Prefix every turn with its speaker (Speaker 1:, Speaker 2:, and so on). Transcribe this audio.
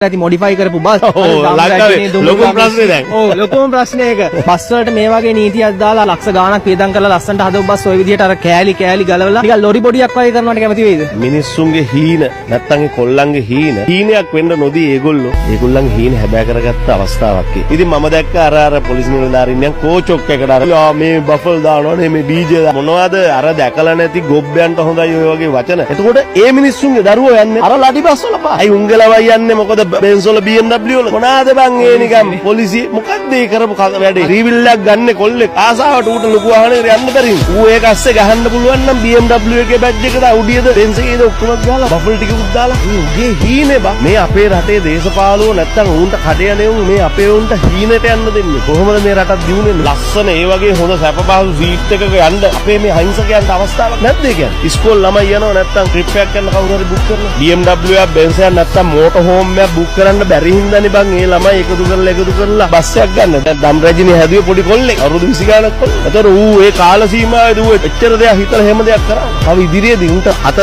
Speaker 1: ඇති මොඩිෆයි කරපු බස්.
Speaker 2: ලොකුම ප්‍රශ්නේ දැන්.
Speaker 1: ඔව් ලොකුම ප්‍රශ්නේ ඒක. බස් වලට මේ වගේ නීතියක් දාලා ලක්ෂ ගාණක් වේදම් කරලා ලස්සනට හදපු බස් ඔය විදිහට අර කෑලි ගලවලා නිකන් ලොරි බොඩියක් වගේ කරනවට කැමති වෙයිද?
Speaker 2: මිනිස්සුන්ගේ හීන නැත්තම් ඒ කොල්ලන්ගේ හීනයක් වෙන්න නොදී ඒගොල්ලන්ගේ හීන හැබෑ කරගත්ත අවස්ථාවක්. ඉතින් මම දැක්ක අර පොලිස් නිලධාරීන් කෝචොක් එකට අර මේ බෆල් දානවනේ මේ ඩීජේ මොනවද අර දැකලා නැති ගොබ්බයන්ට හොඳයි ඔය වගේ වචන. එතකොට ඒ මිනිස්සුන්ගේ දරුවෝ යන්නේ අර ලඩි බස් වල පා. අයි උංගලවයි යන්නේ මොකද බෙන්ස් වල BMW වල මොනවාද බං ඒ නිකන් පොලිසිය මොකද්ද ඒ කරපු වැඩේ? රීවිල්ලක් ගන්න කොල්ලෙක් ආසාවට ඌට ලොකු වාහනයකට යන්න බැරි. ඌ ඒක අස්සේ ගහන්න පුළුවන් නම් BMW එකේ බැජ් එකද උඩියද බෙන්ස් එකේද ඔක්කොම ගාලා බෆල් ටිකකුත් දාලා ඌගේ හීනේ බං. මේ අපේ රටේ දේශපාලුවෝ නැත්තම් ඌන්ට කඩේ යන්නේ මේ අපේ උන්ට හීනට යන්න දෙන්නේ. කොහොමද මේ රටක් දිනුනේ? ලස්සන ඒ වගේ හොඳ සැප පහසු සීට් එකක යන්න අපේ මේ අහිංසකයන්ට අවස්ථාවක් නැද්ද ඒ කියන්නේ? ඉස්කෝල ළමයි යනවා නැත්තම් ට්‍රිප් එකක් යන කවුරු හරි බුක් කරලා BMW එකක් බෙන්ස් එකක් නැත්තම් මෝටර් හෝම් එකක් බුක් කරන්න බැරි හින්දානේ බං ඒ ළමයි එකතු කරලා බස් එකක් ගන්න. දැන් දම් රජිනේ හැදුවේ පොඩි කොල්ලෙක් අවුරුදු 20 ගානක් කොල්ල. ඒතර ඌ ඒ කාල සීමාවේදී ඌ එච්චර දෙයක් හිතලා හැම දෙයක් කරා. තව ඉදිරියේදී උන්ට අත